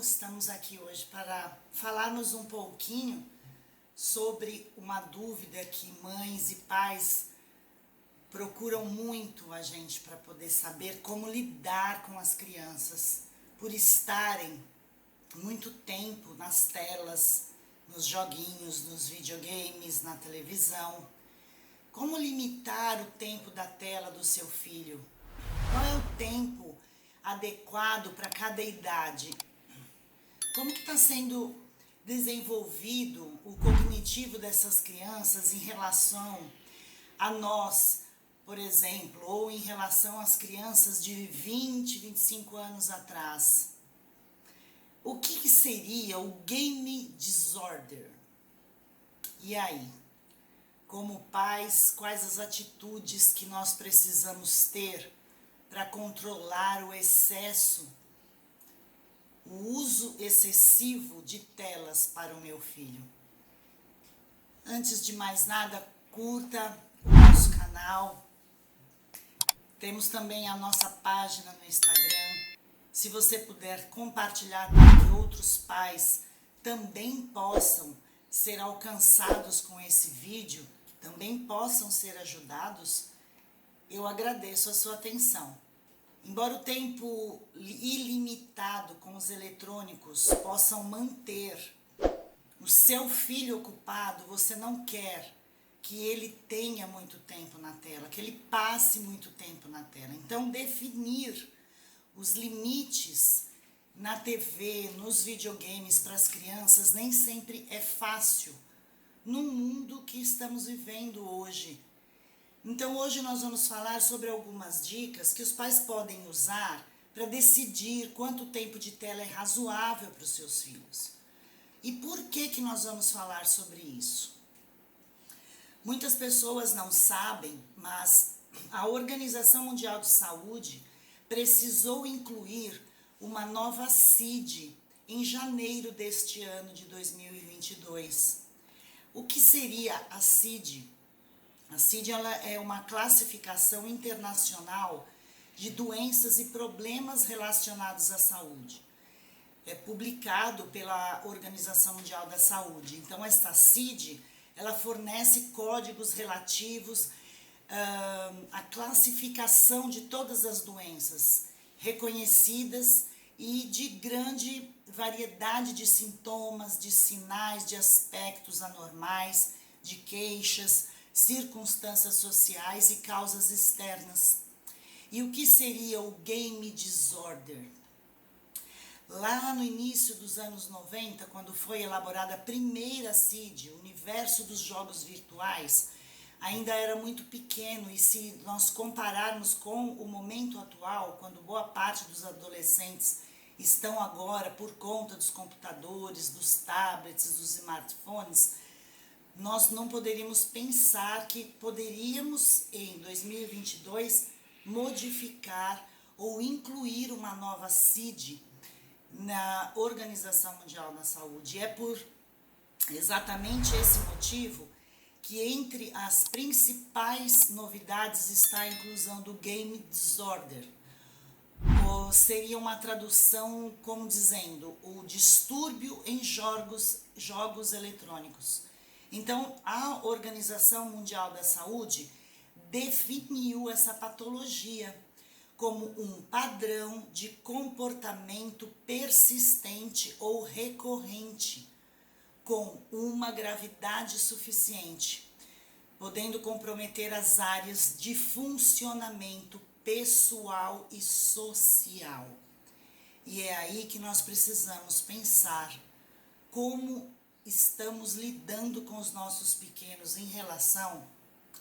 Estamos aqui hoje para falarmos um pouquinho sobre uma dúvida que mães e pais procuram muito a gente para poder saber como lidar com as crianças por estarem muito tempo nas telas, nos joguinhos, nos videogames, na televisão. Como limitar o tempo da tela do seu filho? Qual é o tempo adequado para cada idade? Como que está sendo desenvolvido o cognitivo dessas crianças em relação a nós, por exemplo, ou em relação às crianças de 20, 25 anos atrás? O que seria o game disorder? E aí? Como pais, quais as atitudes que nós precisamos ter para controlar o excesso, o uso excessivo de telas para o meu filho? Antes de mais nada, curta o nosso canal. Temos também a nossa página no Instagram. Se você puder compartilhar para que outros pais também possam ser alcançados com esse vídeo, também possam ser ajudados, eu agradeço a sua atenção. Embora o tempo ilimitado com os eletrônicos possam manter o seu filho ocupado, você não quer que ele tenha muito tempo na tela, que ele passe muito tempo na tela. Então, definir os limites na TV, nos videogames para as crianças nem sempre é fácil no mundo que estamos vivendo hoje. Então, hoje nós vamos falar sobre algumas dicas que os pais podem usar para decidir quanto tempo de tela é razoável para os seus filhos. E por que nós vamos falar sobre isso? Muitas pessoas não sabem, mas a Organização Mundial de Saúde precisou incluir uma nova CID em janeiro deste ano de 2022. O que seria a CID? A CID ela é uma classificação internacional de doenças e problemas relacionados à saúde. É publicado pela Organização Mundial da Saúde. Então, esta CID, ela fornece códigos relativos à classificação de todas as doenças reconhecidas e de grande variedade de sintomas, de sinais, de aspectos anormais, de queixas, circunstâncias sociais e causas externas. E o que seria o game disorder? Lá no início dos anos 90, quando foi elaborada a primeira CID, o universo dos jogos virtuais ainda era muito pequeno, e se nós compararmos com o momento atual, quando boa parte dos adolescentes estão agora por conta dos computadores, dos tablets, dos smartphones, nós não poderíamos pensar que poderíamos, em 2022, modificar ou incluir uma nova CID na Organização Mundial da Saúde. É por exatamente esse motivo que entre as principais novidades está a inclusão do game disorder. Ou seria uma tradução como dizendo o distúrbio em jogos eletrônicos. Então, a Organização Mundial da Saúde definiu essa patologia como um padrão de comportamento persistente ou recorrente, com uma gravidade suficiente, podendo comprometer as áreas de funcionamento pessoal e social. E é aí que nós precisamos pensar como estamos lidando com os nossos pequenos em relação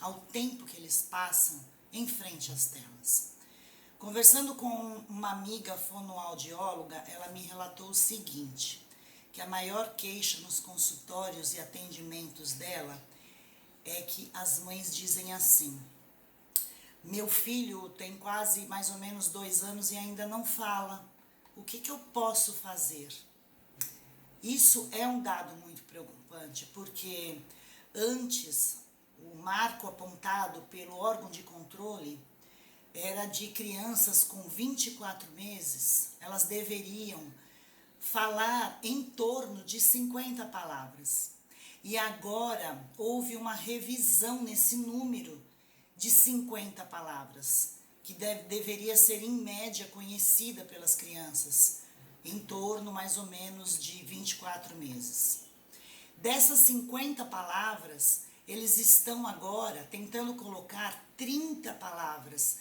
ao tempo que eles passam em frente às telas. Conversando com uma amiga fonoaudióloga, ela me relatou o seguinte, que a maior queixa nos consultórios e atendimentos dela é que as mães dizem assim: meu filho tem quase mais ou menos 2 anos e ainda não fala. O que eu posso fazer? Isso é um dado muito preocupante, porque antes o marco apontado pelo órgão de controle era de crianças com 24 meses, elas deveriam falar em torno de 50 palavras. E agora houve uma revisão nesse número de 50 palavras, que deveria ser em média conhecida pelas crianças, em torno mais ou menos de 24 meses. Dessas 50 palavras, eles estão agora tentando colocar 30 palavras.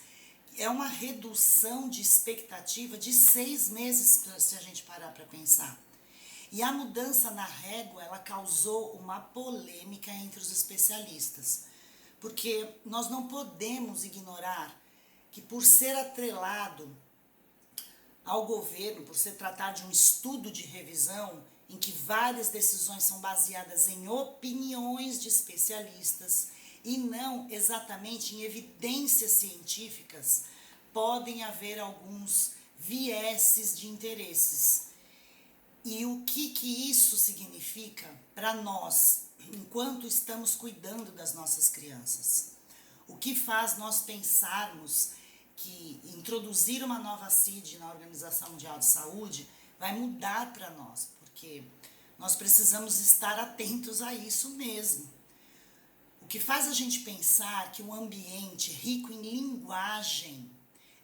É uma redução de expectativa de 6 meses, se a gente parar para pensar. E a mudança na régua, ela causou uma polêmica entre os especialistas, porque nós não podemos ignorar que, por ser atrelado ao governo, por se tratar de um estudo de revisão, em que várias decisões são baseadas em opiniões de especialistas e não exatamente em evidências científicas, podem haver alguns vieses de interesses. E o que isso significa para nós, enquanto estamos cuidando das nossas crianças? O que faz nós pensarmos que introduzir uma nova CID na Organização Mundial de Saúde vai mudar para nós, porque nós precisamos estar atentos a isso mesmo. O que faz a gente pensar que um ambiente rico em linguagem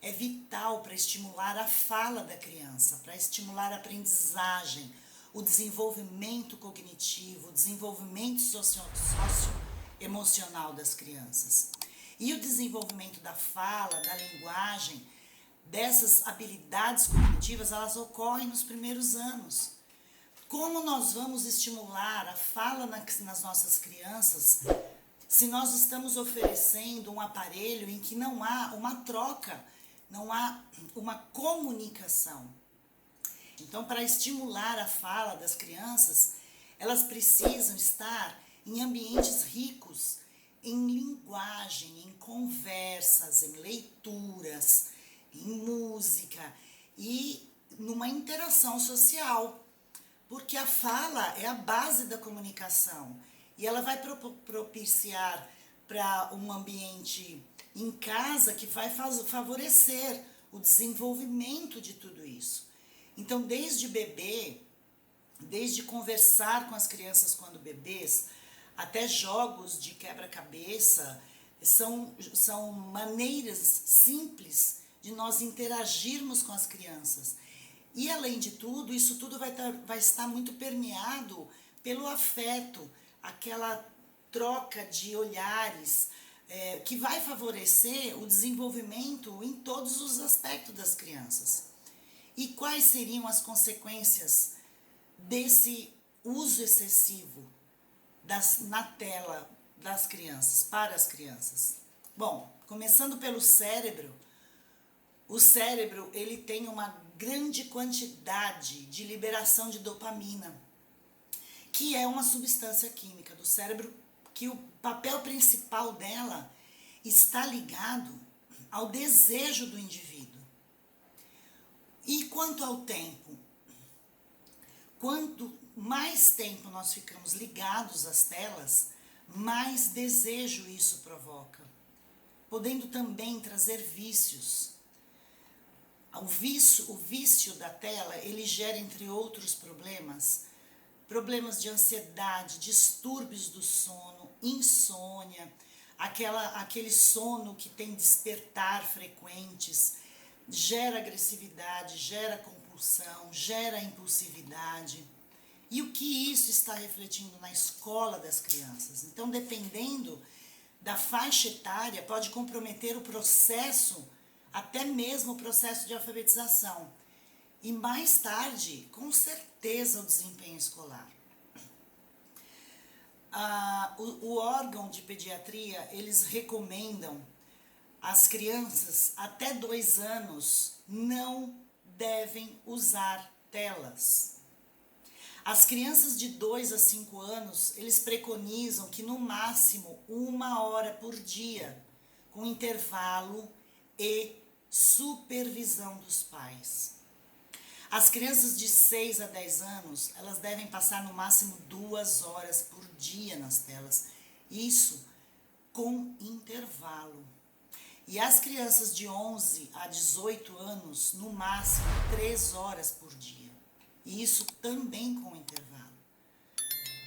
é vital para estimular a fala da criança, para estimular a aprendizagem, o desenvolvimento cognitivo, o desenvolvimento socioemocional das crianças. E o desenvolvimento da fala, da linguagem, dessas habilidades cognitivas, elas ocorrem nos primeiros anos. Como nós vamos estimular a fala nas nossas crianças se nós estamos oferecendo um aparelho em que não há uma troca, não há uma comunicação? Então, para estimular a fala das crianças, elas precisam estar em ambientes ricos em linguagem, em conversas, em leituras, em música e numa interação social, porque a fala é a base da comunicação e ela vai propiciar para um ambiente em casa que vai favorecer o desenvolvimento de tudo isso. Então, desde bebê, desde conversar com as crianças quando bebês, até jogos de quebra-cabeça, são maneiras simples de nós interagirmos com as crianças. E, além de tudo, isso tudo vai estar muito permeado pelo afeto, aquela troca de olhares, que vai favorecer o desenvolvimento em todos os aspectos das crianças. E quais seriam as consequências desse uso excessivo na tela das crianças, para as crianças? Bom, começando pelo cérebro, o cérebro ele tem uma grande quantidade de liberação de dopamina, que é uma substância química do cérebro, que o papel principal dela está ligado ao desejo do indivíduo. E quanto ao tempo? Quanto mais tempo nós ficamos ligados às telas, mais desejo isso provoca, podendo também trazer vícios. O vício da tela, ele gera, entre outros problemas de ansiedade, distúrbios do sono, insônia, aquele sono que tem despertar frequentes, gera agressividade, gera compulsão, gera impulsividade. E o que isso está refletindo na escola das crianças? Então, dependendo da faixa etária, pode comprometer o processo, até mesmo o processo de alfabetização. E mais tarde, com certeza, o desempenho escolar. O órgão de pediatria, eles recomendam as crianças até 2 anos não devem usar telas. As crianças de 2 a 5 anos, eles preconizam que no máximo 1 hora por dia, com intervalo e supervisão dos pais. As crianças de 6 a 10 anos, elas devem passar no máximo 2 horas por dia nas telas. Isso com intervalo. E as crianças de 11 a 18 anos, no máximo 3 horas por dia. E isso também com intervalo.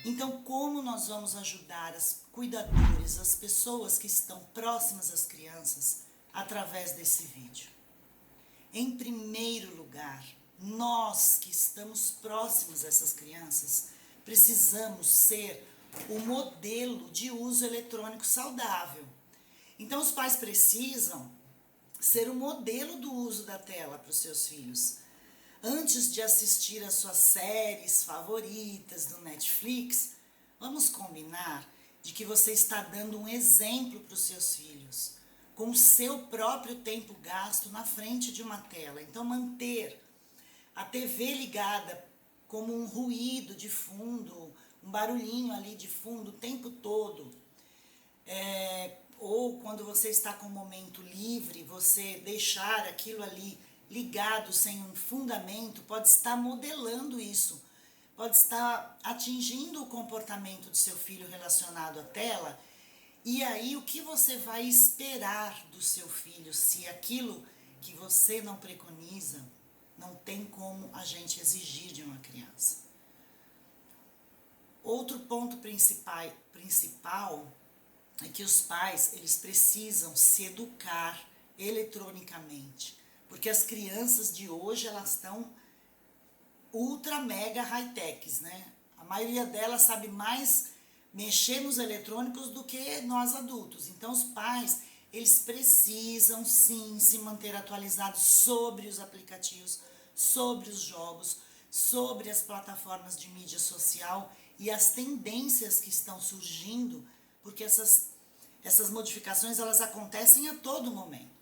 Então, como nós vamos ajudar as cuidadores, as pessoas que estão próximas às crianças, através desse vídeo? Em primeiro lugar, nós que estamos próximos a essas crianças, precisamos ser o modelo de uso eletrônico saudável. Então, os pais precisam ser o modelo do uso da tela para os seus filhos. Antes de assistir às suas séries favoritas do Netflix, vamos combinar de que você está dando um exemplo para os seus filhos, com o seu próprio tempo gasto na frente de uma tela. Então, manter a TV ligada como um ruído de fundo, um barulhinho ali de fundo o tempo todo, ou quando você está com um momento livre, você deixar aquilo ali ligado sem um fundamento, pode estar modelando isso, pode estar atingindo o comportamento do seu filho relacionado à tela. E aí, o que você vai esperar do seu filho, se aquilo que você não preconiza, não tem como a gente exigir de uma criança? Outro ponto principal é que os pais, eles precisam se educar eletronicamente, porque as crianças de hoje, elas estão ultra mega high-techs, né? A maioria delas sabe mais mexer nos eletrônicos do que nós adultos. Então, os pais, eles precisam sim se manter atualizados sobre os aplicativos, sobre os jogos, sobre as plataformas de mídia social e as tendências que estão surgindo, porque essas modificações, elas acontecem a todo momento.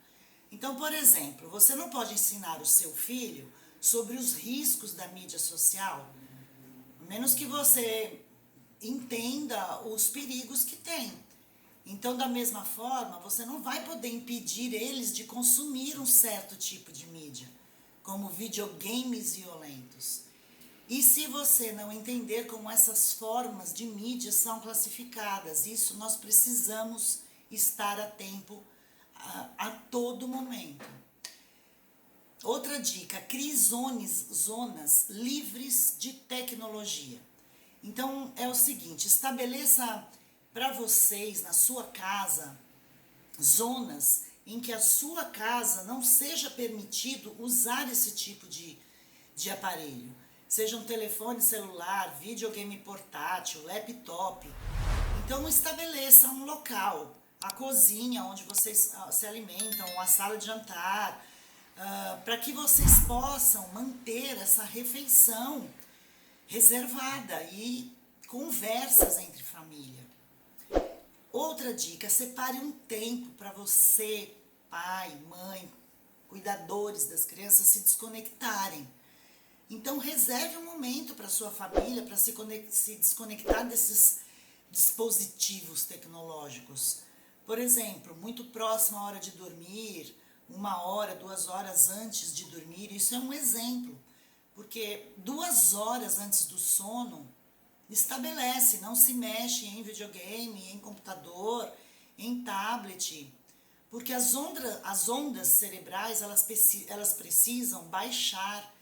Então, por exemplo, você não pode ensinar o seu filho sobre os riscos da mídia social, a menos que você entenda os perigos que tem. Então, da mesma forma, você não vai poder impedir eles de consumir um certo tipo de mídia, como videogames violentos. E se você não entender como essas formas de mídia são classificadas, isso nós precisamos estar a tempo a todo momento. Outra dica, crie zonas livres de tecnologia. Então, é o seguinte, estabeleça para vocês, na sua casa, zonas em que a sua casa não seja permitido usar esse tipo de aparelho. Seja um telefone celular, videogame portátil, laptop. Então, estabeleça um local, a cozinha onde vocês se alimentam, a sala de jantar, para que vocês possam manter essa refeição reservada e conversas entre família. Outra dica, separe um tempo para você, pai, mãe, cuidadores das crianças se desconectarem. Então, reserve um momento para sua família para se desconectar desses dispositivos tecnológicos. Por exemplo, muito próximo à hora de dormir, 1 hora, 2 horas antes de dormir, isso é um exemplo. Porque 2 horas antes do sono, estabelece, não se mexe em videogame, em computador, em tablet, porque as ondas cerebrais, elas precisam baixar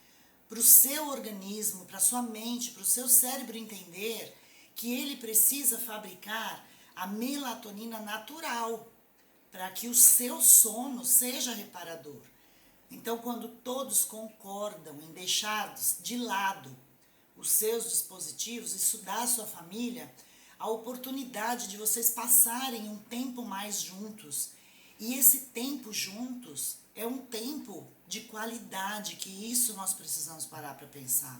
para o seu organismo, para a sua mente, para o seu cérebro entender que ele precisa fabricar a melatonina natural para que o seu sono seja reparador. Então, quando todos concordam em deixar de lado os seus dispositivos, isso dá à sua família a oportunidade de vocês passarem um tempo mais juntos. E esse tempo juntos é um tempo de qualidade, que isso nós precisamos parar para pensar.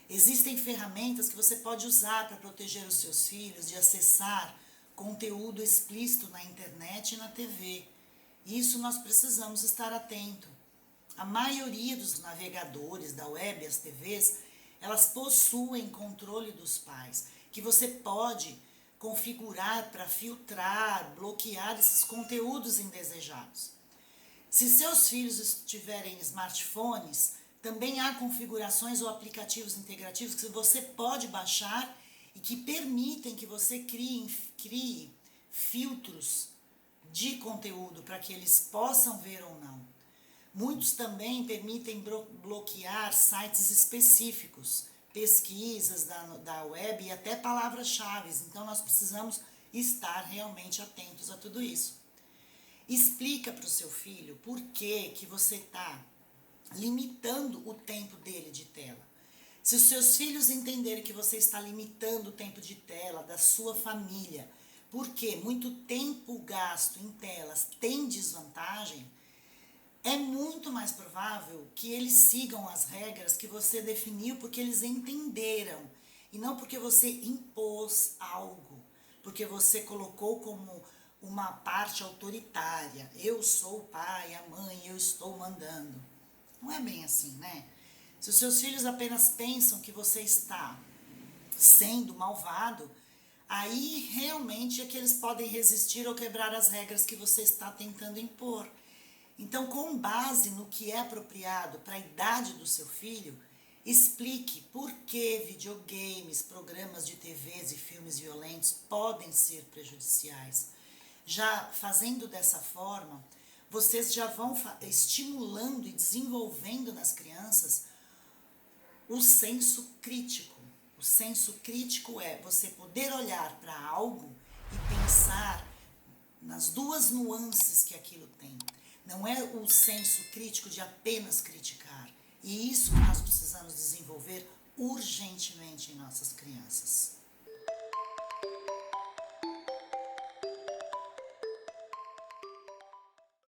Existem ferramentas que você pode usar para proteger os seus filhos de acessar conteúdo explícito na internet e na TV. Isso nós precisamos estar atento. A maioria dos navegadores da web, as TVs, elas possuem controle dos pais, que você pode configurar para filtrar, bloquear esses conteúdos indesejados. Se seus filhos tiverem smartphones, também há configurações ou aplicativos integrativos que você pode baixar e que permitem que você crie filtros de conteúdo para que eles possam ver ou não. Muitos também permitem bloquear sites específicos, pesquisas da web e até palavras-chave. Então, nós precisamos estar realmente atentos a tudo isso. Explica para o seu filho por que você está limitando o tempo dele de tela. Se os seus filhos entenderem que você está limitando o tempo de tela da sua família, porque muito tempo gasto em telas tem desvantagem, é muito mais provável que eles sigam as regras que você definiu porque eles entenderam e não porque você impôs algo, porque você colocou como uma parte autoritária. Eu sou o pai, a mãe, eu estou mandando. Não é bem assim, né? Se os seus filhos apenas pensam que você está sendo malvado, aí realmente é que eles podem resistir ou quebrar as regras que você está tentando impor. Então, com base no que é apropriado para a idade do seu filho, explique por que videogames, programas de TVs e filmes violentos podem ser prejudiciais. Já fazendo dessa forma, vocês já vão estimulando e desenvolvendo nas crianças o senso crítico. O senso crítico é você poder olhar para algo e pensar nas duas nuances que aquilo tem. Não é o senso crítico de apenas criticar. E isso que nós precisamos desenvolver urgentemente em nossas crianças.